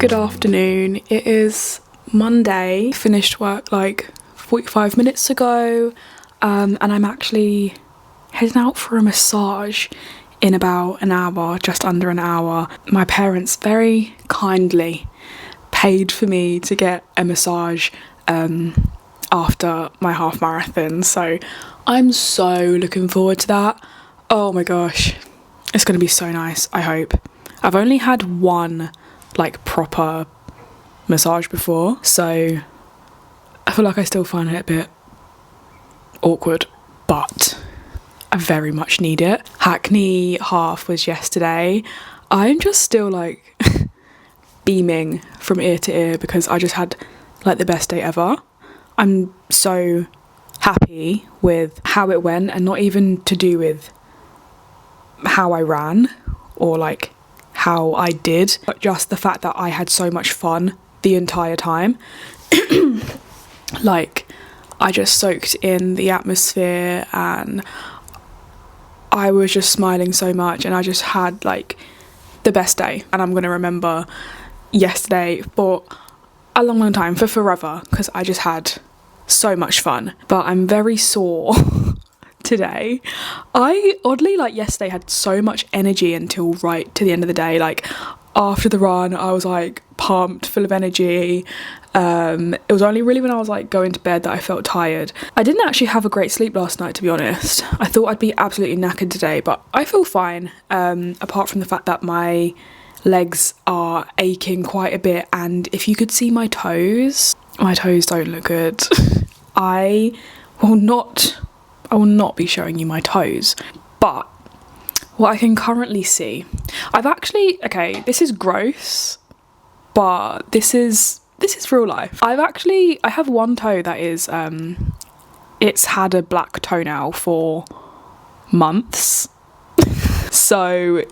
Good afternoon. It is Monday. Finished work like 45 minutes ago, and I'm actually heading out for a massage in about an hour, just under an hour. My parents very kindly paid for me to get a massage after my half marathon, so I'm so looking forward to that. Oh my gosh, it's going to be so nice, I hope. I've only had one like proper massage before, so I feel like I still find it a bit awkward, but I very much need it. Hackney half was yesterday. I'm just still like beaming from ear to ear because I just had like the best day ever. I'm so happy with how it went, and not even to do with how I ran or like how I did, but just the fact that I had so much fun the entire time. Like, I just soaked in the atmosphere and I was just smiling so much, and I just had like the best day, and I'm gonna remember yesterday for a long time, for forever, because I just had so much fun. But I'm very sore today. I oddly, like, yesterday had so much energy until right to the end of the day. Like, after the run I was like pumped, full of energy. It was only really when I was like going to bed that I felt tired. I didn't actually have a great sleep last night, to be honest. I thought I'd be absolutely knackered today, but I feel fine, apart from the fact that my legs are aching quite a bit, and if you could see my toes don't look good. I will not be showing you my toes, but what I can currently see, okay, this is gross, but this is real life. I have one toe that is, it's had a black toenail for months. So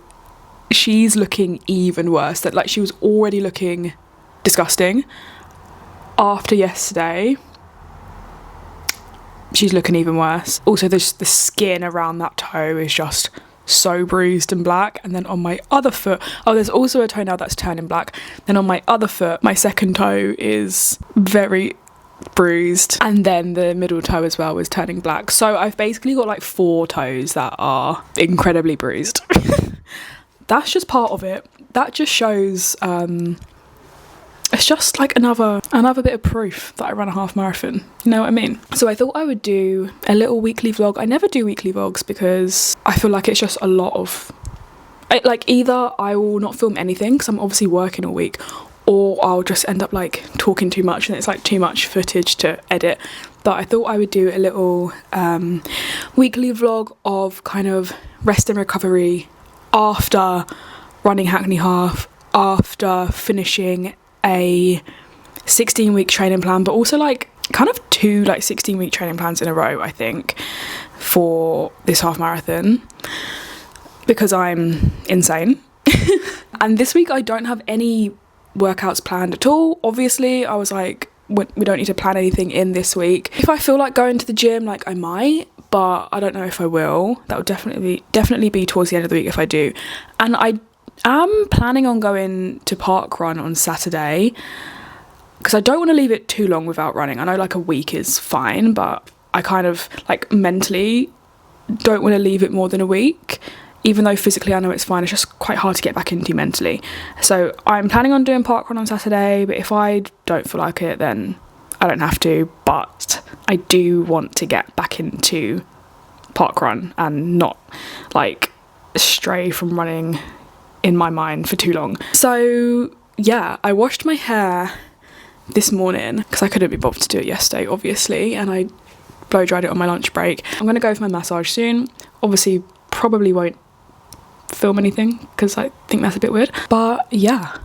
she's looking even worse. That, like, she was already looking disgusting. After yesterday, she's looking even worse. Also, the skin around that toe is just so bruised and black. And then on my other foot, there's also a toenail that's turning black. Then on my other foot, my second toe is very bruised, and then the middle toe as well is turning black. So I've basically got like 4 toes that are incredibly bruised. That's just part of it. That just shows it's just like another bit of proof that I ran a half marathon, you know what I mean? So I thought I would do a little weekly vlog. I never do weekly vlogs because I feel like it's just a lot of, like, either I will not film anything because I'm obviously working all week, or I'll just end up like talking too much and it's like too much footage to edit. But I thought I would do a little weekly vlog of kind of rest and recovery after running Hackney half, after finishing a 16-week training plan, but also like kind of 2 like 16-week training plans in a row, I think, for this half marathon, because I'm insane. And this week I don't have any workouts planned at all. Obviously, I was like, we don't need to plan anything in this week. If I feel like going to the gym, like, I might, but I don't know if I will. That would definitely be towards the end of the week if I do. And I am planning on going to parkrun on Saturday because I don't want to leave it too long without running. I know like a week is fine, but I kind of like mentally don't want to leave it more than a week, even though physically I know it's fine. It's just quite hard to get back into mentally. So I'm planning on doing parkrun on Saturday, but if I don't feel like it, then I don't have to. But I do want to get back into parkrun and not like stray from running in my mind for too long. So yeah, I washed my hair this morning because I couldn't be bothered to do it yesterday, obviously, and I blow dried it on my lunch break. I'm gonna go for my massage soon. Obviously probably won't film anything because I think that's a bit weird, but yeah,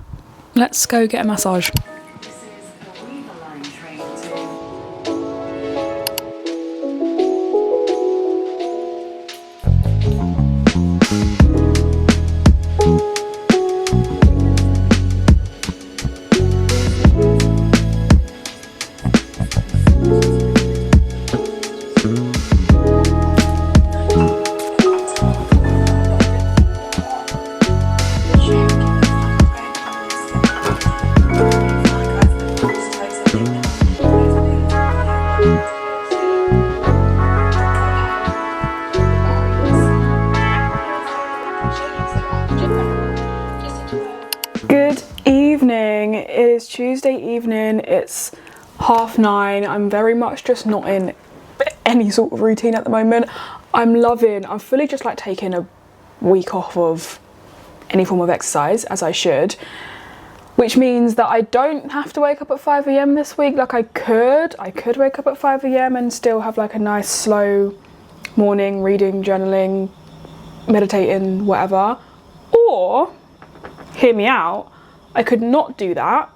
let's go get a massage. Tuesday evening, it's 9:30. I'm very much just not in any sort of routine at the moment. I'm fully just like taking a week off of any form of exercise, as I should, which means that I don't have to wake up at 5 a.m. this week. Like I could wake up at 5 a.m. and still have like a nice slow morning, reading, journaling, meditating, whatever. Or, hear me out, I could not do that,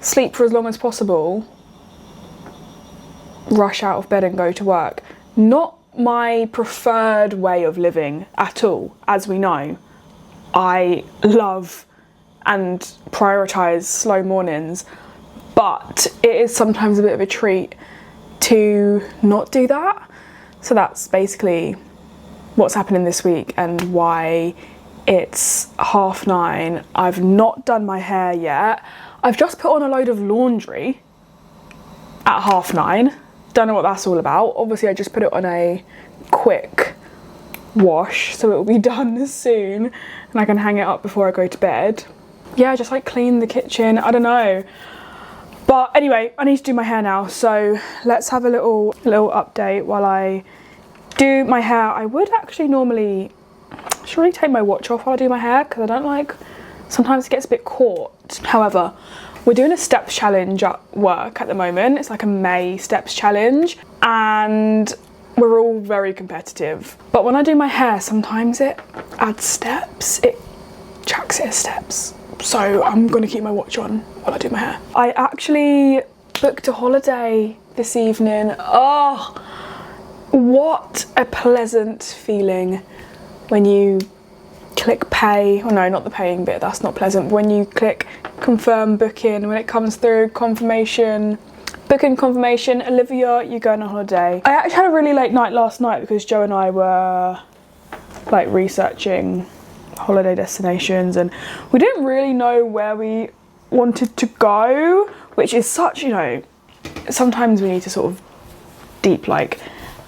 sleep for as long as possible, rush out of bed and go to work. Not my preferred way of living at all, as we know. I love and prioritise slow mornings, but it is sometimes a bit of a treat to not do that. So that's basically what's happening this week and why it's 9:30. I've not done my hair yet. I've just put on a load of laundry at 9:30. Don't know what that's all about. Obviously I just put it on a quick wash so it will be done soon and I can hang it up before I go to bed. Yeah, just like clean the kitchen, I don't know. But anyway, I need to do my hair now, so let's have a little update while I do my hair. I would actually normally should really take my watch off while I do my hair because I don't like, sometimes it gets a bit caught. However, we're doing a steps challenge at work at the moment. It's like a May steps challenge and we're all very competitive. But when I do my hair, sometimes it adds steps. It tracks it as steps. So I'm gonna keep my watch on while I do my hair. I actually booked a holiday this evening. Oh, what a pleasant feeling when you click pay. Oh no, not the paying bit, that's not pleasant. When you click confirm booking, when it comes through, confirmation, booking confirmation, Olivia, you're going on holiday. I actually had a really late night last night because Joe and I were like researching holiday destinations and we didn't really know where we wanted to go, which is such, you know, sometimes we need to sort of deep like,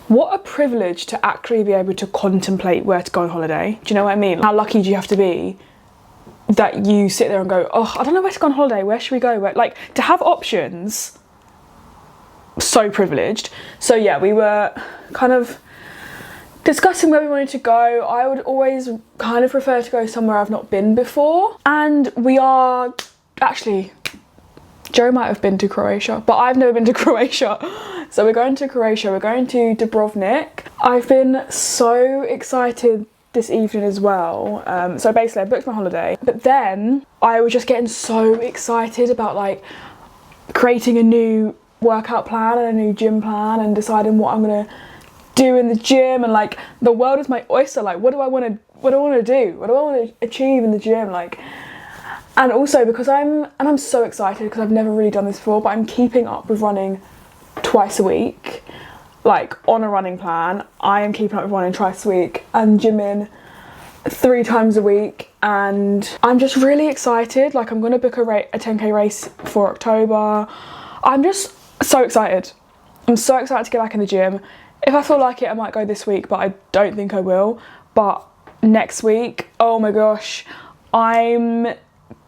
what a privilege to actually be able to contemplate where to go on holiday. Do you know what I mean? How lucky do you have to be that you sit there and go, oh, I don't know where to go on holiday, where should we go? Where, like, to have options, so privileged. So yeah, we were kind of discussing where we wanted to go. I would always kind of prefer to go somewhere I've not been before. And we are, actually, Joe might have been to Croatia, but I've never been to Croatia. So we're going to Croatia, we're going to Dubrovnik. I've been so excited this evening as well. So basically I booked my holiday, but then I was just getting so excited about like creating a new workout plan and a new gym plan and deciding what I'm gonna do in the gym, and like the world is my oyster. Like what do I want to do? What do I want to achieve in the gym? Like, and also because I'm so excited because I've never really done this before, but I'm keeping up with running twice a week, like on a running plan. I am keeping up with running twice a week and gymming 3 times a week, and I'm just really excited. Like I'm gonna book a 10k race for October. I'm just so excited. I'm so excited to get back in the gym. If I feel like it, I might go this week, but I don't think I will. But next week, oh my gosh, I'm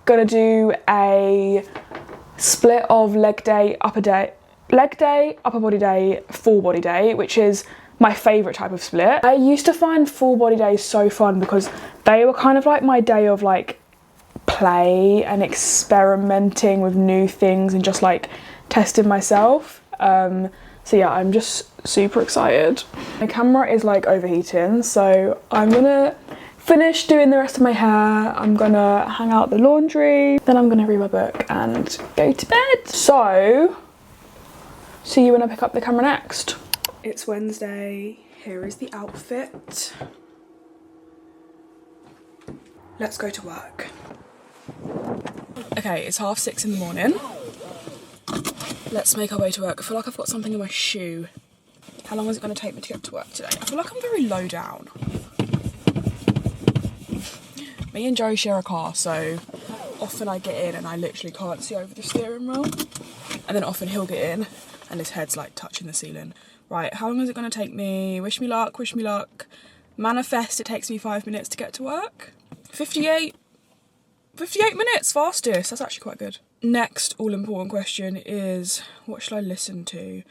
gonna do a split of leg day, upper body day, full body day, which is my favourite type of split. I used to find full body days so fun because they were kind of like my day of like play and experimenting with new things and just like testing myself. So yeah, I'm just super excited. My camera is like overheating, so I'm gonna finish doing the rest of my hair. I'm gonna hang out the laundry, then I'm gonna read my book and go to bed. So, see you when I pick up the camera next. It's Wednesday, here is the outfit. Let's go to work. Okay, it's 6:30 in the morning. Let's make our way to work. I feel like I've got something in my shoe. How long is it going to take me to get to work today? I feel like I'm very low down. Me and Joe share a car, so often I get in and I literally can't see over the steering wheel. And then often he'll get in and his head's like touching the ceiling. Right, how long is it going to take me? Wish me luck, wish me luck. Manifest, it takes me 5 minutes to get to work. 58 minutes, fastest. That's actually quite good. next all-important question is, what should I listen to?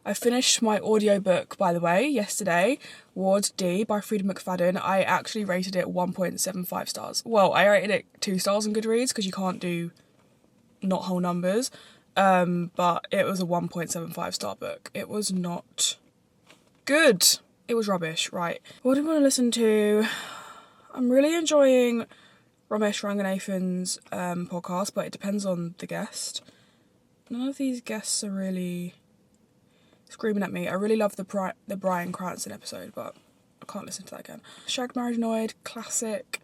I finished my audiobook, by the way, yesterday, Ward D by Freida McFadden. I actually rated it 1.75 stars. Well, I rated it 2 stars on Goodreads because you can't do not whole numbers, but it was a 1.75 star book. It was not good. It was rubbish, right. What do I want to listen to? I'm really enjoying Ramesh Ranganathan's podcast, but it depends on the guest. None of these guests are really screaming at me. I really love the Bryan Cranston episode, but I can't listen to that again. Shagged Married Annoyed, classic.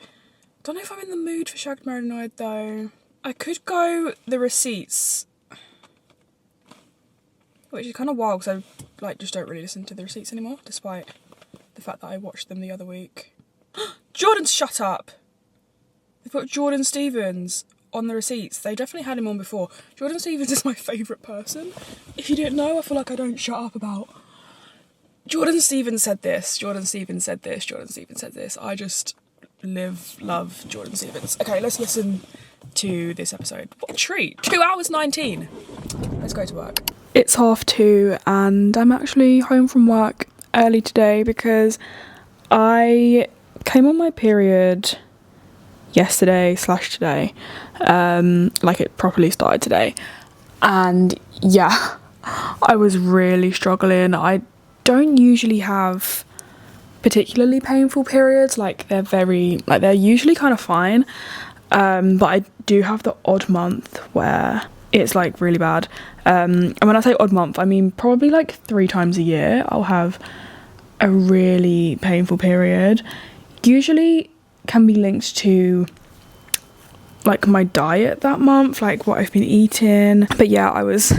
Don't know if I'm in the mood for Shagged Married Annoyed though. I could go The Receipts, which is kind of wild because I just don't really listen to The Receipts anymore, despite the fact that I watched them the other week. Jordan, shut up! They put Jordan Stevens on The Receipts. They definitely had him on before. Jordan Stevens is my favourite person. If you didn't know, I feel like I don't shut up about. Jordan Stevens said this, Jordan Stevens said this, Jordan Stevens said this. I just love Jordan Stevens. Okay, let's listen to this episode. What a treat. 2 hours 19. Let's go to work. It's 2:30 and I'm actually home from work early today because I came on my period yesterday/today, like it properly started today, and yeah, I was really struggling. I don't usually have particularly painful periods, they're usually kind of fine, but I do have the odd month where it's like really bad, and when I say odd month I mean probably like 3 times a year I'll have a really painful period. Usually can be linked to like my diet that month, like what I've been eating. But yeah, I was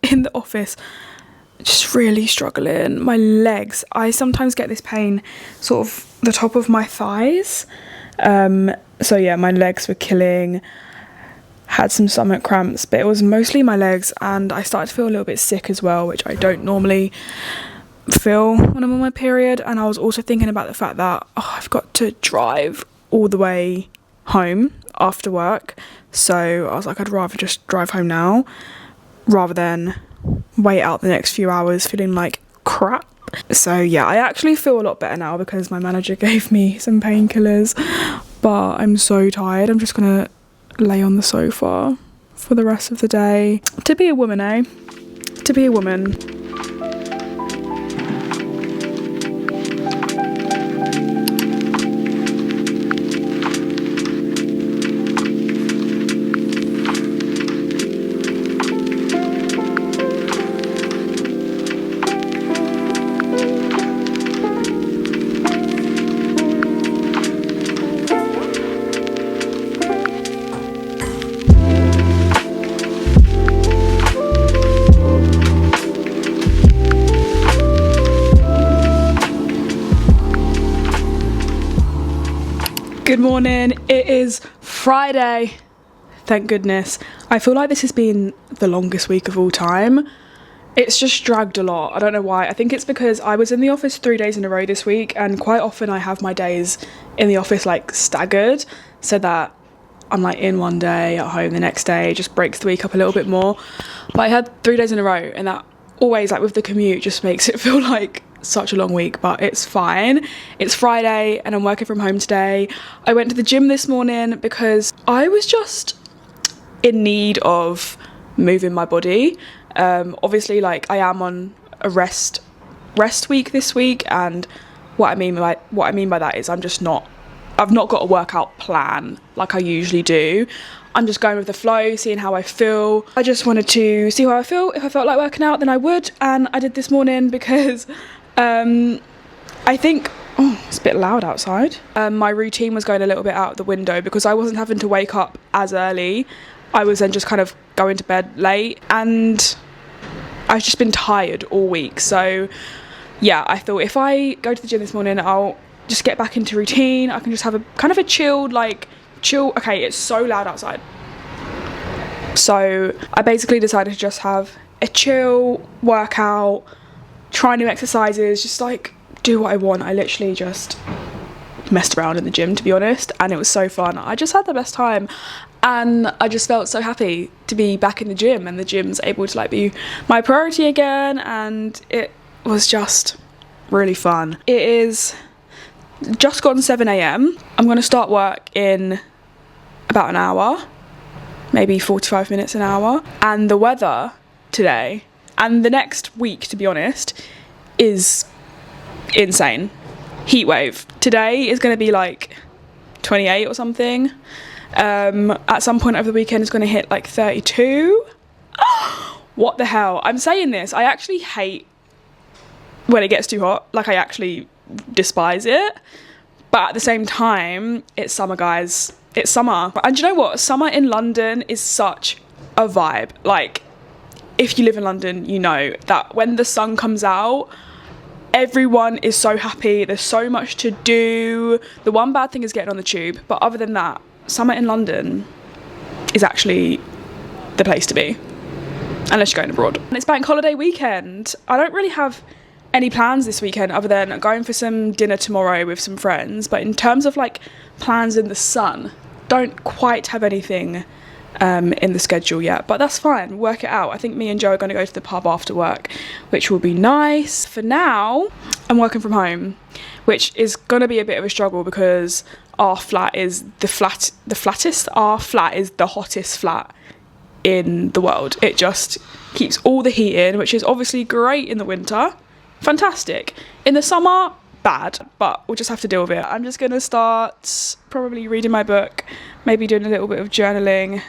in the office just really struggling. My legs, I sometimes get this pain sort of the top of my thighs, so yeah, my legs were killing. Had some stomach cramps, but it was mostly my legs, and I started to feel a little bit sick as well, which I don't normally feel when I'm on my period. And I was also thinking about the fact that I've got to drive all the way home after work, so I was like, I'd rather just drive home now rather than wait out the next few hours feeling like crap. So yeah, I actually feel a lot better now because my manager gave me some painkillers, but I'm so tired. I'm just gonna lay on the sofa for the rest of the day. To be a woman, eh? To be a woman. Good morning, it is Friday, thank goodness. I feel like this has been the longest week of all time. It's just dragged a lot, I don't know why. I think it's because I was in the office 3 days in a row this week, and quite often I have my days in the office like staggered, so that I'm like in one day, at home the next day, just breaks the week up a little bit more. But I had 3 days in a row, and that always, like with the commute, just makes it feel like such a long week, but it's fine. It's Friday and I'm working from home today. I went to the gym this morning because I was just in need of moving my body. Obviously, like I am on a rest week this week, and what I mean by that is I've not got a workout plan like I usually do. I'm just going with the flow, seeing how I feel. I just wanted to see how I feel. If I felt like working out, then I would, and I did this morning because I think, it's a bit loud outside. My routine was going a little bit out the window because I wasn't having to wake up as early. I was then just kind of going to bed late, and I've just been tired all week. So yeah, I thought if I go to the gym this morning, I'll just get back into routine. I can just have a kind of a chilled, okay, it's so loud outside. So I basically decided to just have a chill workout, try new exercises, just like do what I want. I literally just messed around in the gym, to be honest, and it was so fun. I just had the best time, and I just felt so happy to be back in the gym, and the gym's able to like be my priority again, and it was just really fun. It is just gone 7 a.m. I'm going to start work in about an hour, maybe 45 minutes, an hour, and the weather today and the next week, to be honest, is insane. Heat wave. Today is going to be like 28 or something. At some point over the weekend it's going to hit like 32. What the hell? I'm saying this, I actually hate when it gets too hot. Like, I actually despise it, but at the same time, it's summer, guys. It's summer. And you know what? Summer in London is such a vibe. Like, if you live in London, you know that when the sun comes out, everyone is so happy. There's so much to do. The one bad thing is getting on the tube, but other than that, summer in London is actually the place to be, unless you're going abroad. And it's bank holiday weekend. I don't really have any plans this weekend other than going for some dinner tomorrow with some friends, but in terms of like plans in the sun, don't quite have anything in the schedule yet, but that's fine, work it out. I think me and Joe are going to go to the pub after work, which will be nice. For now, I'm working from home, which is going to be a bit of a struggle because our flat is the flattest. Our flat is the hottest flat in the world. It just keeps all the heat in, which is obviously great in the winter. Fantastic. In the summer, bad, but we'll just have to deal with it. I'm just going to start probably reading my book, maybe doing a little bit of journaling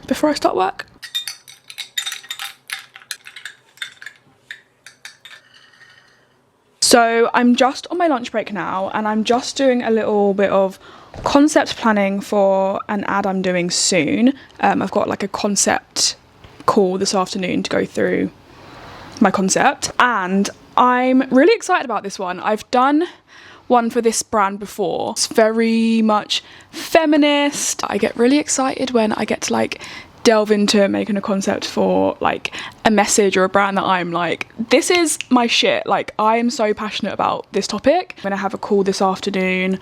before I start work. So I'm just on my lunch break now, and I'm just doing a little bit of concept planning for an ad I'm doing soon. I've got like a concept call this afternoon to go through my concept, and I'm really excited about this one. I've done one for this brand before. It's very much feminist. I get really excited when I get to like delve into making a concept for like a message or a brand that I'm like, this is my shit. Like, I am so passionate about this topic. I'm gonna have a call this afternoon,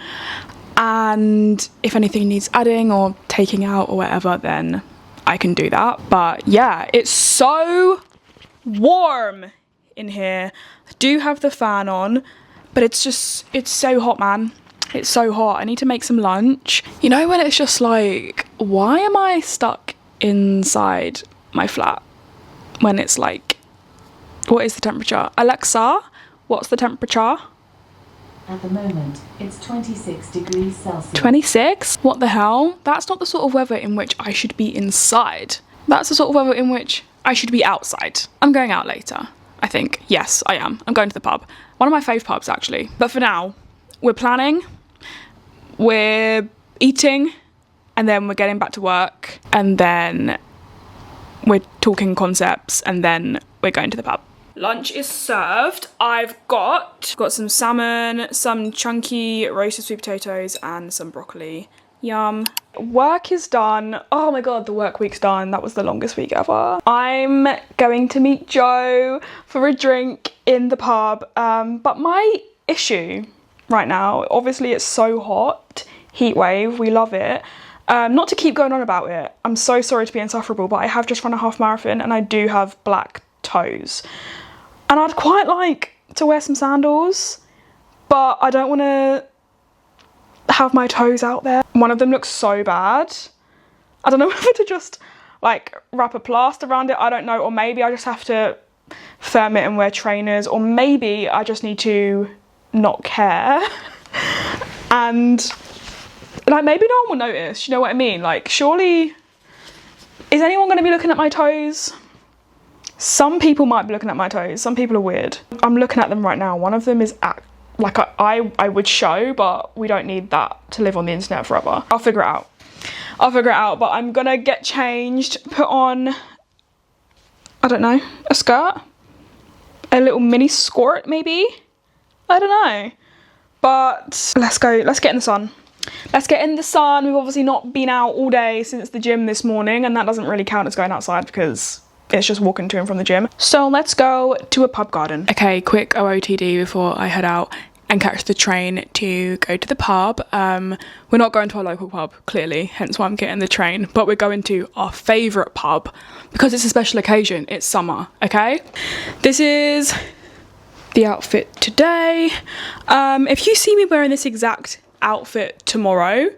and if anything needs adding or taking out or whatever, then I can do that. But yeah, it's so warm in here. I do have the fan on, but it's so hot, man. It's so hot. I need to make some lunch. You know when it's just like, why am I stuck inside my flat when it's like, what is the temperature? Alexa, what's the temperature? At the moment, it's 26 degrees Celsius. 26? What the hell? That's not the sort of weather in which I should be inside. That's the sort of weather in which I should be outside. I'm going out later, I think. Yes, I am. I'm going to the pub. One of my fave pubs, actually. But for now, we're planning, we're eating, and then we're getting back to work, and then we're talking concepts, and then we're going to the pub. Lunch is served. I've got some salmon, some chunky roasted sweet potatoes, and some broccoli. Yum. Work is done. Oh my god, the work week's done. That was the longest week ever. I'm going to meet Joe for a drink in the pub. But my issue right now, obviously it's so hot, heat wave, we love it. Not to keep going on about it, I'm so sorry to be insufferable, but I have just run a half marathon and I do have black toes. And I'd quite like to wear some sandals, but I don't want to have my toes out there. One of them looks so bad. I don't know whether to just like wrap a plaster around it, I don't know, or maybe I just have to firm it and wear trainers, or maybe I just need to not care. And like, maybe no one will notice, you know what I mean? Like, surely, is anyone going to be looking at my toes? Some people might be looking at my toes. Some people are weird. I'm looking at them right now. One of them is like I would show, but we don't need that to live on the internet forever. I'll figure it out. But I'm gonna get changed, put on, I don't know, a skirt, a little mini skirt maybe. I don't know. But let's go. Let's get in the sun. Let's get in the sun. We've obviously not been out all day since the gym this morning, and that doesn't really count as going outside because it's just walking to and from the gym. So let's go to a pub garden. Okay, quick OOTD before I head out. and catch the train to go to the pub. We're not going to our local pub, clearly, hence why I'm getting the train, but we're going to our favourite pub because it's a special occasion. It's summer, okay? This is the outfit today. If you see me wearing this exact outfit tomorrow,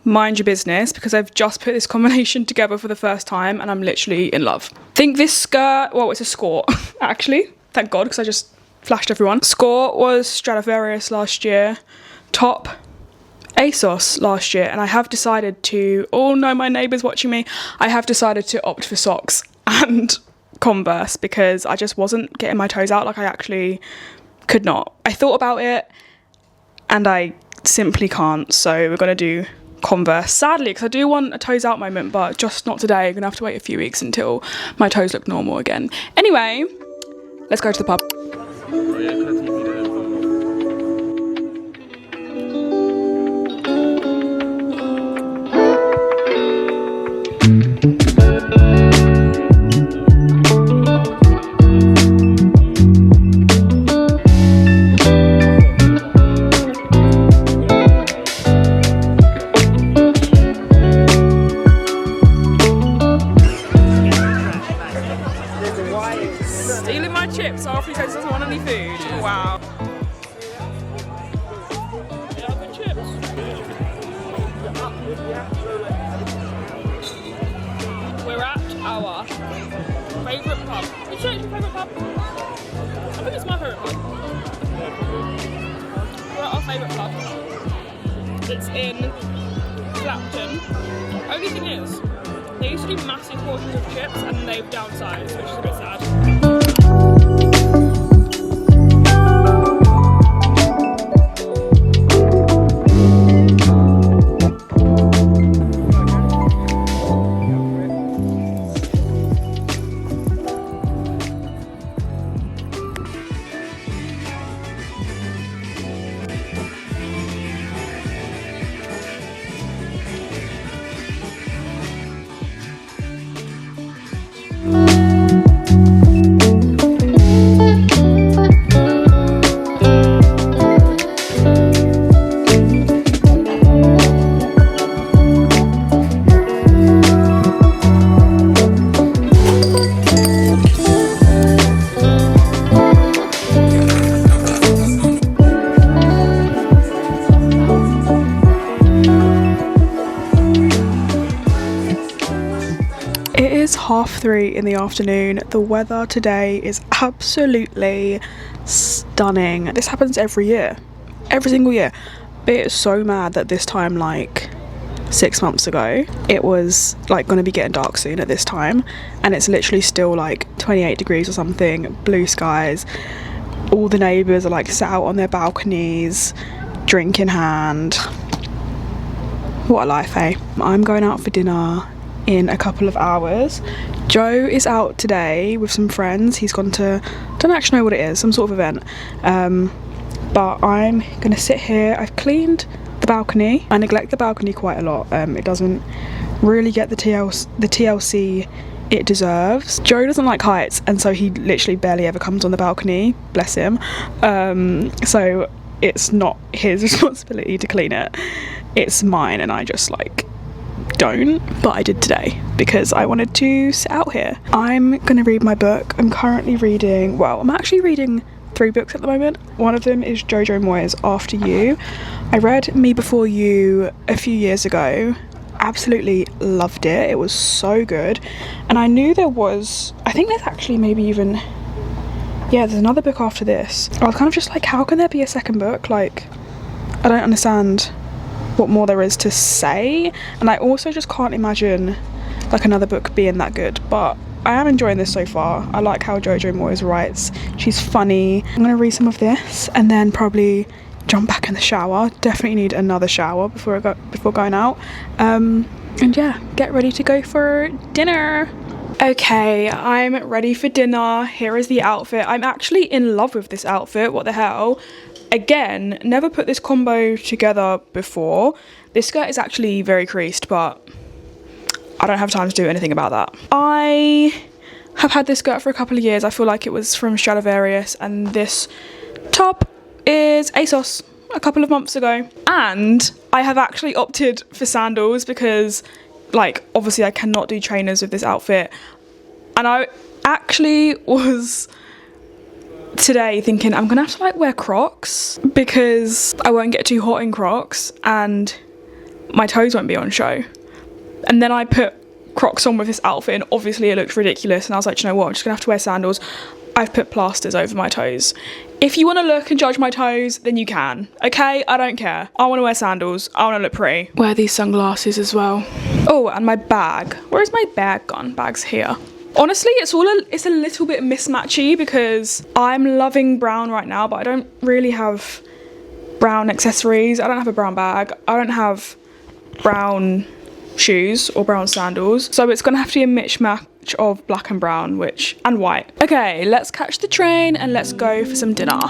mind your business, because I've just put this combination together for the first time and I'm literally in love. I think this skirt, well, it's a skirt actually, thank God, because I just flashed everyone. Skirt was Stradivarius last year, top ASOS last year, and I have decided to, oh no, my neighbour's watching me, I have decided to opt for socks and Converse because I just wasn't getting my toes out. Like, I actually could not. I thought about it and I simply can't, so we're going to do Converse, sadly, because I do want a toes out moment, but just not today. I'm going to have to wait a few weeks until my toes look normal again. Anyway, let's go to the pub. Stealing my chips after he says he doesn't want any food. Wow. Yeah, good chips. We're at our favourite pub. Which is your favourite pub? I think it's my favourite pub. We're at our favourite pub. It's in Clapton. Only thing is, they used to do massive portions of chips and they've downsized, which is a bit sad. It is 3:30 in the afternoon. The weather today is absolutely stunning. This happens every year, every single year. But it's so mad that this time, like 6 months ago, it was like going to be getting dark soon at this time, and it's literally still like 28 degrees or something, blue skies. All the neighbours are like sat out on their balconies, drink in hand. What a life, eh? I'm going out for dinner in a couple of hours. Joe is out today with some friends. He's gone to, don't actually know what it is, some sort of event. But I'm gonna sit here. I've cleaned the balcony. I neglect the balcony quite a lot. It doesn't really get the TLC it deserves. Joe doesn't like heights, and so he literally barely ever comes on the balcony, bless him. So it's not his responsibility to clean it, it's mine, and I just like don't, but I did today because I wanted to sit out here. I'm gonna read my book. I'm currently reading, well, I'm actually reading 3 books at the moment. One of them is Jojo Moyes After You. I read Me Before You a few years ago, absolutely loved it. It was so good, and I knew there was, I think there's actually maybe even, yeah, there's another book after this. I was kind of just like, how can there be a second book? Like, I don't understand what more there is to say, and I also just can't imagine like another book being that good, but I am enjoying this so far. I like how Jojo Moyes writes. She's funny. I'm gonna read some of this and then probably jump back in the shower. Definitely need another shower before going out, and yeah, get ready to go for dinner. Okay, I'm ready for dinner. Here is the outfit. I'm actually in love with this outfit. What the hell? Again, never put this combo together before. This skirt is actually very creased, but I don't have time to do anything about that. I have had this skirt for a couple of years. I feel like it was from Stradivarius, and this top is ASOS a couple of months ago. And I have actually opted for sandals because, like, obviously I cannot do trainers with this outfit. And I actually was today thinking I'm gonna have to like wear Crocs because I won't get too hot in Crocs and my toes won't be on show. And then I put Crocs on with this outfit and obviously it looked ridiculous, and I was like, you know what, I'm just gonna have to wear sandals. I've put plasters over my toes. If you want to look and judge my toes, then you can, okay? I don't care. I want to wear sandals. I want to look pretty. Wear these sunglasses as well. Oh, and my bag. Where is my bag gone? Bag's here. Honestly, it's a little bit mismatchy because I'm loving brown right now, but I don't really have brown accessories. I don't have a brown bag. I don't have brown shoes or brown sandals. So it's gonna have to be a mismatch of black and brown, and white. Okay, let's catch the train and let's go for some dinner.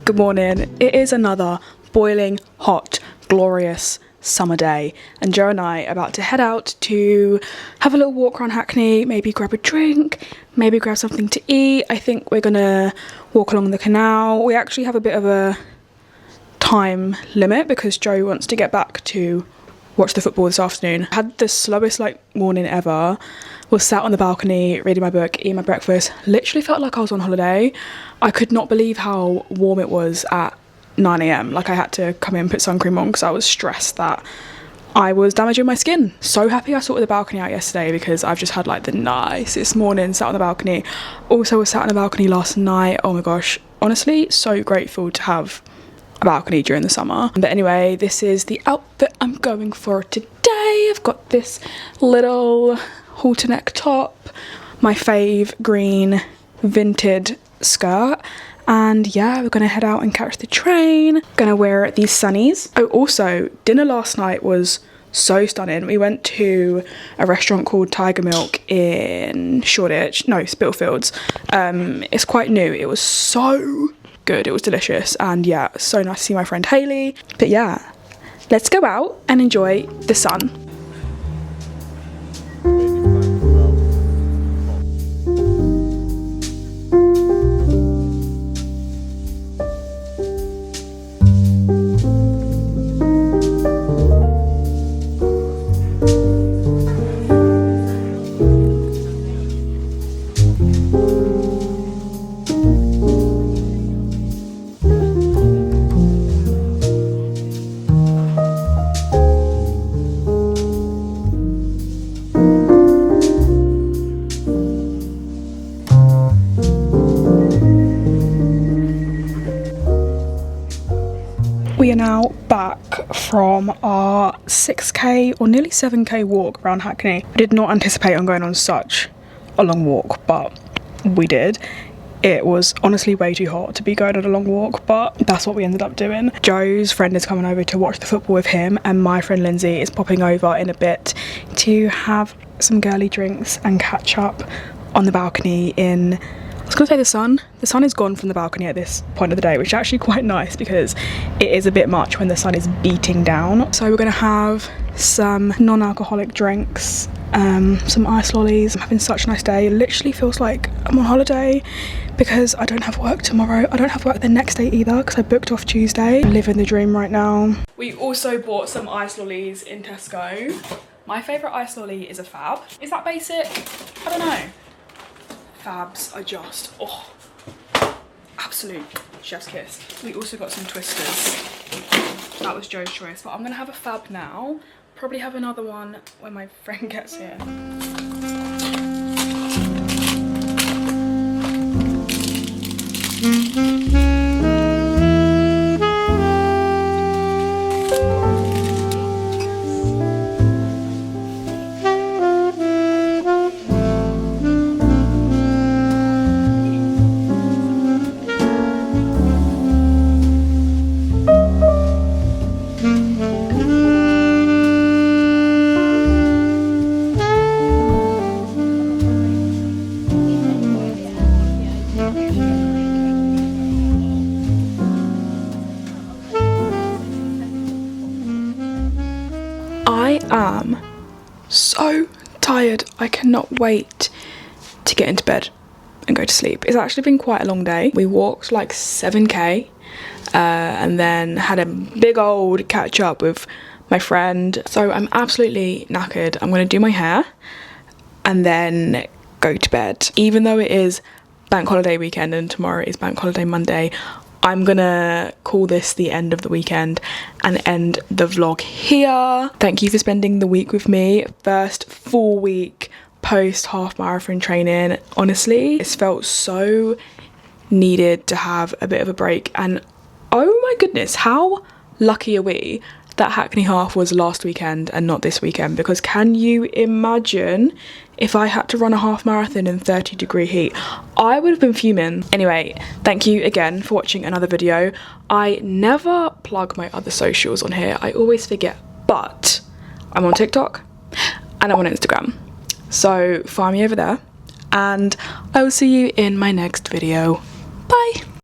Good morning. It is another boiling hot, glorious summer day, and Joe and I are about to head out to have a little walk around Hackney, maybe grab a drink, maybe grab something to eat. I think we're gonna walk along the canal. We actually have a bit of a time limit because Joe wants to get back to watch the football this afternoon. I had the slowest morning ever. Was sat on the balcony reading my book, eating my breakfast. Literally felt like I was on holiday. I could not believe how warm it was at 9 a.m. Like I had to come in and put sun cream on because I was stressed that I was damaging my skin. So happy I sorted the balcony out yesterday because I've just had like the nicest morning sat on the balcony. Also was sat on the balcony last night. Oh my gosh, honestly so grateful to have a balcony during the summer. But anyway, this is the outfit I'm going for today. I've got this little halter neck top, my fave green vintage skirt, and yeah, we're gonna head out and catch the train. Gonna wear these sunnies. Oh, also dinner last night was so stunning. We went to a restaurant called Tiger Milk in Shoreditch, no, Spitalfields. It's quite new. It was so good, it was delicious, and yeah, so nice to see my friend Hayley. But yeah, let's go out and enjoy the sun. We are now back from our 6k or nearly 7k walk around Hackney. I did not anticipate on going on such a long walk, but we did. It was honestly way too hot to be going on a long walk, but that's what we ended up doing. Joe's friend is coming over to watch the football with him, and my friend Lindsay is popping over in a bit to have some girly drinks and catch up on the balcony in, I was gonna say the sun. The sun is gone from the balcony at this point of the day, which is actually quite nice because it is a bit much when the sun is beating down. So we're gonna have some non-alcoholic drinks, some ice lollies. I'm having such a nice day. It literally feels like I'm on holiday because I don't have work tomorrow. I don't have work the next day either because I booked off Tuesday. I'm living the dream right now. We also bought some ice lollies in Tesco. My favourite ice lolly is a Fab. Is that basic? I don't know. Fabs are just, oh, absolute chef's kiss. We also got some Twisters. That was Joe's choice, but I'm gonna have a Fab now. Probably have another one when my friend gets here. I cannot wait to get into bed and go to sleep. It's actually been quite a long day. We walked like 7k and then had a big old catch up with my friend. So I'm absolutely knackered. I'm gonna do my hair and then go to bed. Even though it is bank holiday weekend and tomorrow is bank holiday Monday, I'm gonna call this the end of the weekend and end the vlog here. Thank you for spending the week with me. First full week post half marathon training. Honestly, it's felt so needed to have a bit of a break, and oh my goodness, how lucky are we that Hackney Half was last weekend and not this weekend, because can you imagine if I had to run a half marathon in 30-degree heat? I would have been fuming. Anyway, thank you again for watching another video. I never plug my other socials on here, I always forget, but I'm on TikTok and I'm on Instagram, so find me over there and I will see you in my next video. Bye.